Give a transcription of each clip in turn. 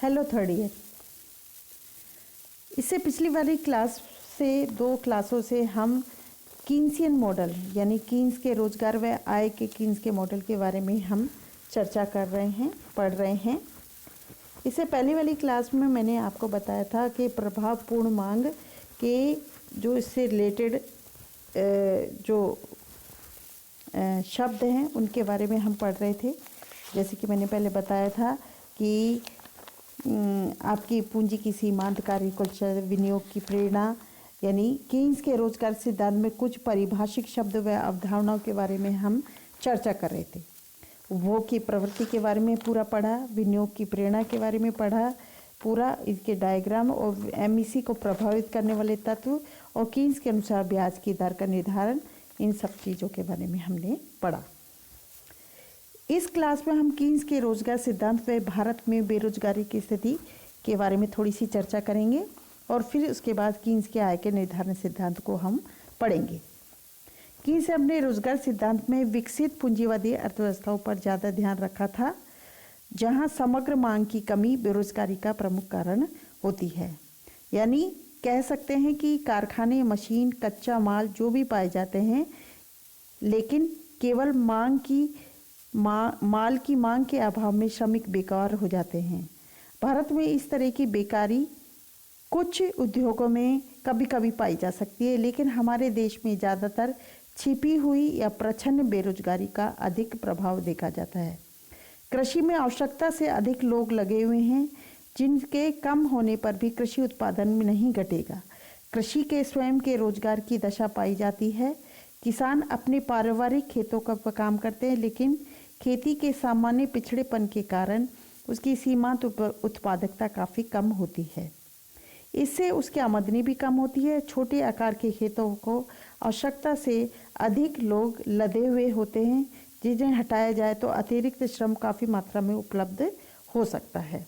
Hello third year. इससे पिछली वाली क्लास से 2 क्लासों से हम कीन्सियन मॉडल यानी कीन्स के रोजगार व आय के कीन्स के मॉडल के बारे में हम चर्चा कर रहे हैं, पढ़ रहे हैं। इससे पहली वाली क्लास में मैंने आपको बताया था कि प्रभावपूर्ण मांग के जो इससे रिलेटेड जो शब्द हैं उनके बारे में हम पढ़ रहे थे। जैसे कि मैंने पहले बताया था कि आपकी पूंजी की सीमांत कार्यकुशल विनियोग की प्रेरणा यानी कीन्स के रोजगार सिद्धांत में कुछ परिभाषिक शब्द व अवधारणाओं के बारे में हम चर्चा कर रहे थे। उपभोग की प्रवृत्ति के बारे में पूरा पढ़ा, विनियोग की प्रेरणा के बारे में पढ़ा पूरा, इसके डायग्राम और एमईसी को प्रभावित करने वाले तत्व और कीन्स के अनुसार ब्याज की दर का निर्धारण, इन सब चीज़ों के बारे में हमने पढ़ा। इस क्लास में हम कीन्स के रोजगार सिद्धांत व भारत में बेरोजगारी की स्थिति के बारे में थोड़ी सी चर्चा करेंगे और फिर उसके बाद कीन्स के आय के निर्धारण सिद्धांत को हम पढ़ेंगे। कीन्स ने अपने रोजगार सिद्धांत में विकसित पूंजीवादी अर्थव्यवस्थाओं पर ज़्यादा ध्यान रखा था, जहां समग्र मांग की कमी बेरोजगारी का प्रमुख कारण होती है। यानी कह सकते हैं कि कारखाने, मशीन, कच्चा माल जो भी पाए जाते हैं, लेकिन केवल माल की मांग के अभाव में श्रमिक बेकार हो जाते हैं। भारत में इस तरह की बेकारी कुछ उद्योगों में कभी कभी पाई जा सकती है, लेकिन हमारे देश में ज़्यादातर छिपी हुई या प्रच्छन्न बेरोजगारी का अधिक प्रभाव देखा जाता है। कृषि में आवश्यकता से अधिक लोग लगे हुए हैं, जिनके कम होने पर भी कृषि उत्पादन में नहीं घटेगा। कृषि के स्वयं के रोजगार की दशा पाई जाती है। किसान अपने पारिवारिक खेतों का काम करते हैं, लेकिन खेती के सामान्य पिछड़ेपन के कारण उसकी सीमांत उत्पादकता काफ़ी कम होती है। इससे उसकी आमदनी भी कम होती है। छोटे आकार के खेतों को आवश्यकता से अधिक लोग लदे हुए होते हैं, जिन्हें हटाया जाए तो अतिरिक्त श्रम काफ़ी मात्रा में उपलब्ध हो सकता है।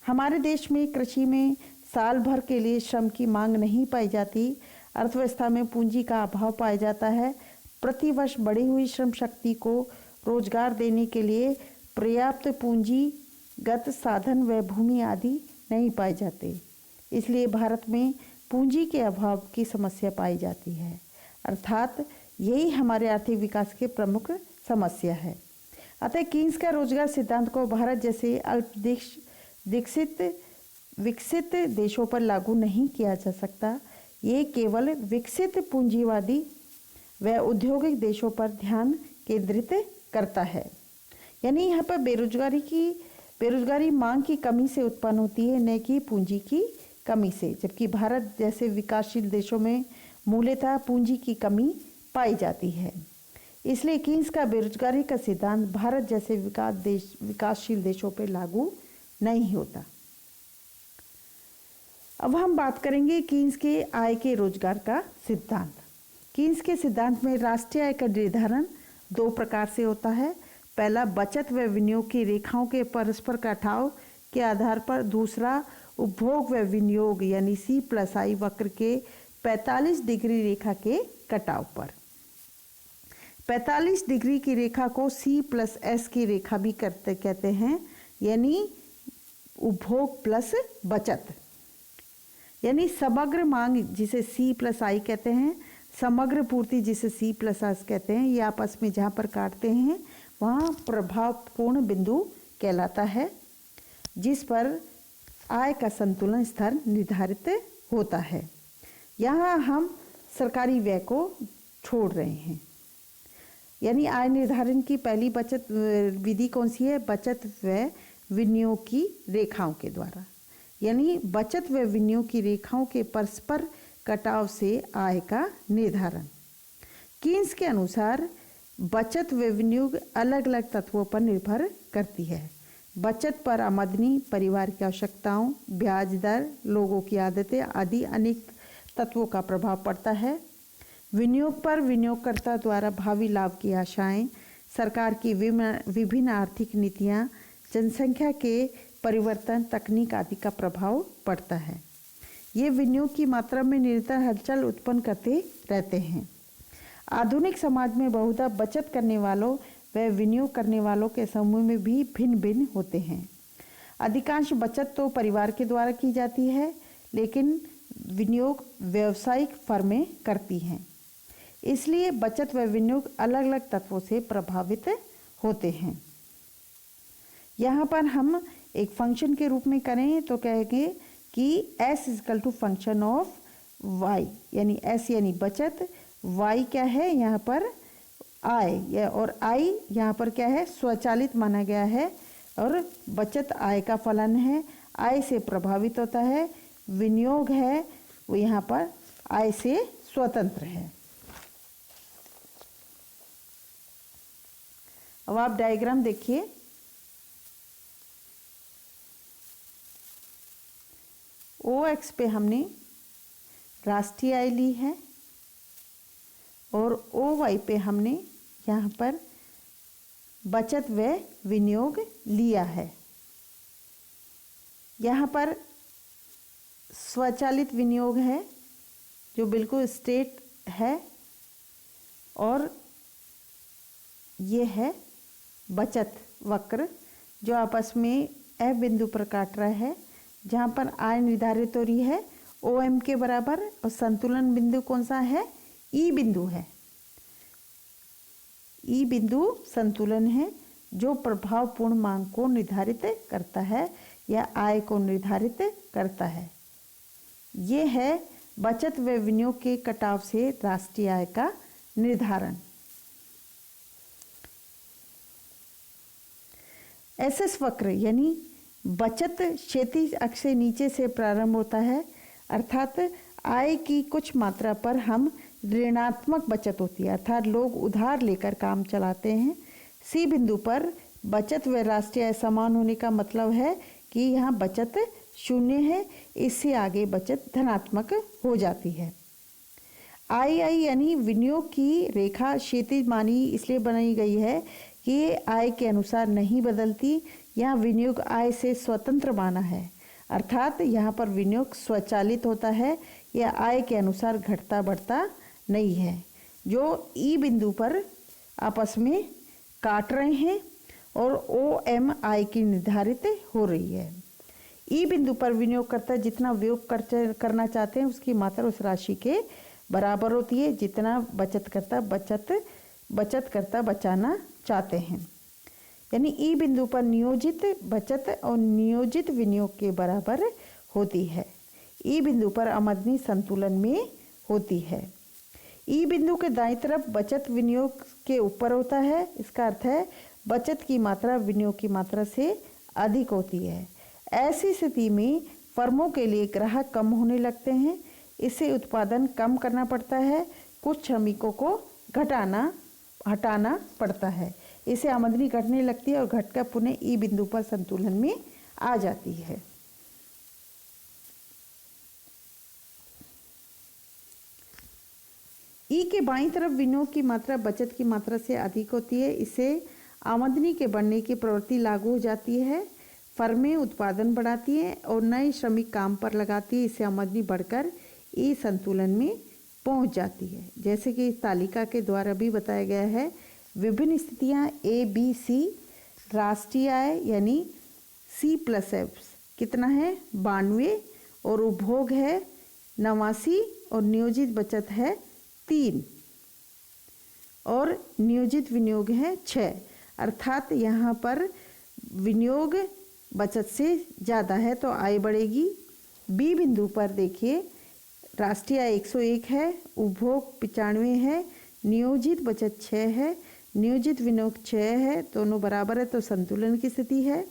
हमारे देश में कृषि में साल भर के लिए श्रम की मांग नहीं पाई जाती। अर्थव्यवस्था में पूंजी का अभाव पाया जाता है। प्रतिवर्ष बढ़ी हुई श्रम शक्ति को रोजगार देने के लिए पर्याप्त पूंजीगत साधन व भूमि आदि नहीं पाए जाते। इसलिए भारत में पूंजी के अभाव की समस्या पाई जाती है, अर्थात यही हमारे आर्थिक विकास की प्रमुख समस्या है। अतः कीन्स का रोजगार सिद्धांत को भारत जैसे विकसित देशों पर लागू नहीं किया जा सकता। ये केवल विकसित पूंजीवादी व औद्योगिक देशों पर ध्यान केंद्रित करता है। यानी यहाँ पर बेरोजगारी मांग की कमी से उत्पन्न होती है, न कि पूंजी की कमी से, जबकि भारत जैसे विकासशील देशों में मूलतः पूंजी की कमी पाई जाती है। इसलिए कीन्स का बेरोजगारी का सिद्धांत भारत जैसे विकासशील देशों पर लागू नहीं होता। अब हम बात करेंगे कीन्स के आय के रोजगार का सिद्धांत। कीन्स के सिद्धांत में राष्ट्रीय आय का निर्धारण 2 प्रकार से होता है। पहला, बचत व विनियोग की रेखाओं के परस्पर कटाव के आधार पर। दूसरा, उपभोग व विनियोग यानी C+I वक्र के 45 डिग्री रेखा के कटाव पर। 45 डिग्री की रेखा को C+S की रेखा भी कहते हैं, यानी उपभोग प्लस बचत, यानी समग्र मांग जिसे C+I कहते हैं, समग्र पूर्ति जिसे C+S कहते हैं, ये आपस में जहाँ पर काटते हैं वहाँ प्रभावपूर्ण बिंदु कहलाता है, जिस पर आय का संतुलन स्तर निर्धारित होता है। यहाँ हम सरकारी व्यय को छोड़ रहे हैं। यानी आय निर्धारण की पहली बचत विधि कौन सी है? बचत व विनियोग की रेखाओं के द्वारा। यानी बचत व विनियोग की रेखाओं के परस्पर कटाव से आय का निर्धारण। कीन्स के अनुसार बचत व विनियोग अलग अलग तत्वों पर निर्भर करती है। बचत पर आमदनी, परिवार की आवश्यकताओं, ब्याज दर, लोगों की आदतें आदि अनेक तत्वों का प्रभाव पड़ता है। विनियोग पर विनियोगकर्ता द्वारा भावी लाभ की आशाएं, सरकार की विभिन्न आर्थिक नीतियां, जनसंख्या के परिवर्तन, तकनीक आदि का प्रभाव पड़ता है। ये विनियोग की मात्रा में निरंतर हलचल उत्पन्न करते रहते हैं। आधुनिक समाज में बहुधा बचत करने वालों व विनियोग करने वालों के समूह में भी भिन्न भिन्न होते हैं। अधिकांश बचत तो परिवार के द्वारा की जाती है, लेकिन विनियोग व्यावसायिक फर्में करती हैं। इसलिए बचत व विनियोग अलग अलग तत्वों से प्रभावित होते हैं। यहाँ पर हम एक फंक्शन के रूप में करें तो कहेंगे कि S equal to function of Y, यानी S यानी बचत, Y क्या है यहाँ पर आय, और I यहाँ पर क्या है स्वचालित माना गया है, और बचत आय का फलन है, आय से प्रभावित होता है। विनियोग है वो यहाँ पर आय से स्वतंत्र है। अब आप डायग्राम देखिए। OX पे हमने राष्ट्रीय आय ली है और OY पे हमने यहाँ पर बचत व विनियोग लिया है। यहाँ पर स्वचालित विनियोग है जो बिल्कुल स्ट्रेट है, और ये है बचत वक्र जो आपस में F बिंदु पर काट रहा है, जहाँ पर आय निर्धारित हो रही है OM के बराबर, और संतुलन बिंदु कौन सा है, E बिंदु है। E बिंदु संतुलन है जो प्रभावपूर्ण मांग को निर्धारित करता है या आय को निर्धारित करता है। ये है बचत व विनियोग के कटाव से राष्ट्रीय आय का निर्धारण। SS वक्र यानी बचत क्षैतिज अक्ष से नीचे से प्रारंभ होता है, अर्थात आय की कुछ मात्रा पर हम ऋणात्मक बचत होती है, अर्थात लोग उधार लेकर काम चलाते हैं। C बिंदु पर बचत व राष्ट्रीय आय समान होने का मतलब है कि यहाँ बचत शून्य है, इससे आगे बचत धनात्मक हो जाती है। II यानी विनियोग की रेखा क्षैतिज मानी इसलिए बनाई गई है कि ये आय के अनुसार नहीं बदलती। यहाँ विनियोग आय से स्वतंत्र माना है, अर्थात यहाँ पर विनियोग स्वचालित होता है, यह आय के अनुसार घटता बढ़ता नहीं है। जो ई बिंदु पर आपस में काट रहे हैं और OM आय की निर्धारित हो रही है। ई बिंदु पर विनियोगकर्ता जितना विनियोग करना चाहते हैं उसकी मात्रा उस राशि के बराबर होती है जितना बचतकर्ता बचाना चाहते हैं। यानी ई बिंदु पर नियोजित बचत और नियोजित विनियोग के बराबर होती है। ई बिंदु पर आमदनी संतुलन में होती है। ई बिंदु के दाईं तरफ बचत विनियोग के ऊपर होता है, इसका अर्थ है बचत की मात्रा विनियोग की मात्रा से अधिक होती है। ऐसी स्थिति में फर्मों के लिए ग्राहक कम होने लगते हैं, इससे उत्पादन कम करना पड़ता है, कुछ श्रमिकों को हटाना पड़ता है, इससे आमदनी घटने लगती है और घटकर पुनः ई बिंदु पर संतुलन में आ जाती है। ई के बाईं तरफ विनियोग की मात्रा बचत की मात्रा से अधिक होती है, इससे आमदनी के बढ़ने की प्रवृत्ति लागू हो जाती है। फर्में उत्पादन बढ़ाती हैं और नए श्रमिक काम पर लगाती है, इससे आमदनी बढ़कर ई संतुलन में पहुंच जाती है। जैसे कि इस तालिका के द्वारा भी बताया गया है, विभिन्न स्थितियां ABC राष्ट्रीय आय यानी C+F कितना है 92, और उपभोग है 89, और नियोजित बचत है 3, और नियोजित विनियोग है 6। अर्थात यहाँ पर विनियोग बचत से ज़्यादा है तो आय बढ़ेगी। B बिंदु पर देखिए राष्ट्रीय आय 101 है, उपभोग 95 है, नियोजित बचत 6 है, नियोजित विनियोग 6 है, दोनों बराबर है तो संतुलन की स्थिति है।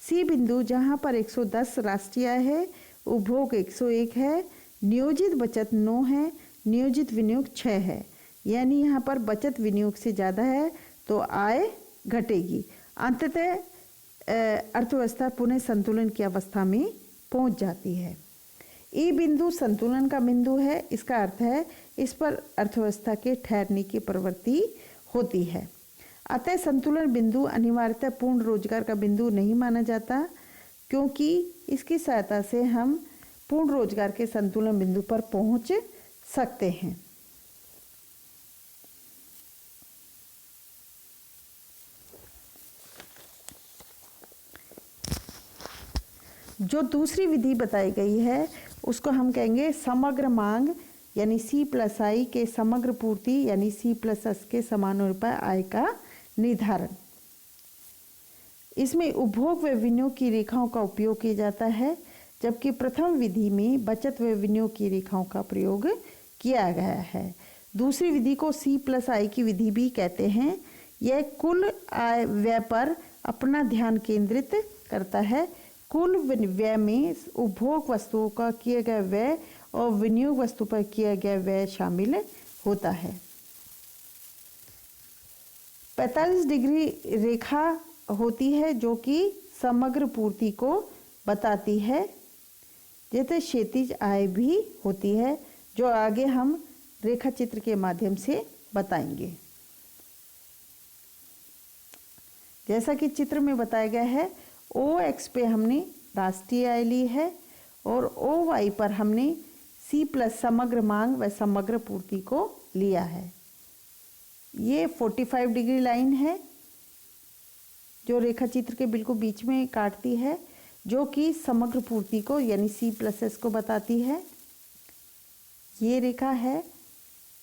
C बिंदु जहाँ पर 110 राष्ट्रीय आय है, उपभोग 101 है, नियोजित बचत 9 है, नियोजित विनियोग 6 है, यानी यहाँ पर बचत विनियोग से ज़्यादा है तो आय घटेगी। अंततः अर्थव्यवस्था पुनः संतुलन की अवस्था में पहुँच जाती है। ई बिंदु संतुलन का बिंदु है, इसका अर्थ है इस पर अर्थव्यवस्था के ठहरने की प्रवृत्ति होती है। अतः संतुलन बिंदु अनिवार्यतः पूर्ण रोजगार का बिंदु नहीं माना जाता, क्योंकि इसकी सहायता से हम पूर्ण रोजगार के संतुलन बिंदु पर पहुंच सकते हैं। जो दूसरी विधि बताई गई है उसको हम कहेंगे समग्र मांग यानी C+I के समग्र पूर्ति यानी C+S के समानुपाती आय का निर्धारण। इसमें उपभोग व विनियोग की रेखाओं का उपयोग किया जाता है, जबकि प्रथम विधि में बचत व विनियोग की रेखाओं का प्रयोग किया गया है। दूसरी विधि को C+I की विधि भी कहते हैं। यह कुल आय व्यय पर अपना ध्यान केंद्रित करता है। कुल व्यय में उपभोग वस्तुओं का किया गया व्यय और विनियोग वस्तु पर किया गया व्यय शामिल होता है। 45 डिग्री रेखा होती है जो कि समग्र पूर्ति को बताती है, जैसे क्षैतिज आय भी होती है जो आगे हम रेखा चित्र के माध्यम से बताएंगे। जैसा कि चित्र में बताया गया है, OX पे हमने राष्ट्रीय आय ली है और OY पर हमने C+ समग्र मांग व समग्र पूर्ति को लिया है। ये 45 डिग्री लाइन है जो रेखा चित्र के बिल्कुल बीच में काटती है, जो कि समग्र पूर्ति को यानी C+S को बताती है। ये रेखा है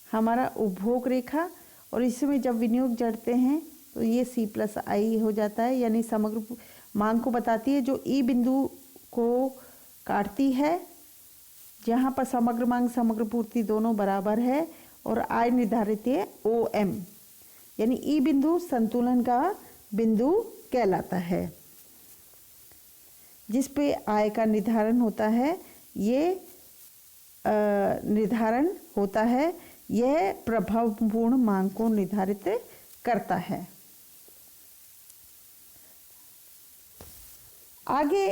हमारा उपभोग रेखा और इसमें जब विनियोग जोड़ते हैं तो ये C+I हो जाता है, यानी समग्र मांग को बताती है, जो E बिंदु को काटती है, जहाँ पर समग्र मांग समग्र पूर्ति दोनों बराबर है और आय निर्धारित है OM, यानी E बिंदु संतुलन का बिंदु कहलाता है, जिस पे आय का निर्धारण होता है। ये निर्धारण होता है, यह प्रभावपूर्ण मांग को निर्धारित करता है। आगे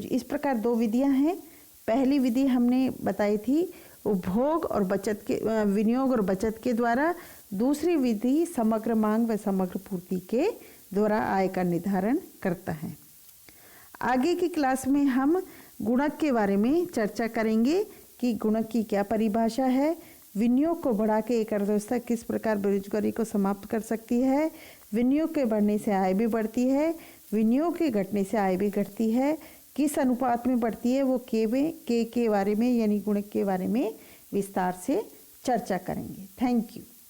इस प्रकार दो विधियां हैं। पहली विधि हमने बताई थी उपभोग और बचत के विनियोग और बचत के द्वारा। दूसरी विधि समग्र मांग व समग्र पूर्ति के द्वारा आय का निर्धारण करता है। आगे की क्लास में हम गुणक के बारे में चर्चा करेंगे कि गुणक की क्या परिभाषा है, विनियोग को बढ़ा के एक अर्थव्यवस्था किस प्रकार बेरोजगारी को समाप्त कर सकती है, विनियोग के बढ़ने से आय भी बढ़ती है, विनियोग के घटने से आय भी घटती है, किस अनुपात में बढ़ती है, वो के बारे में यानी गुणक के बारे में विस्तार से चर्चा करेंगे। Thank you.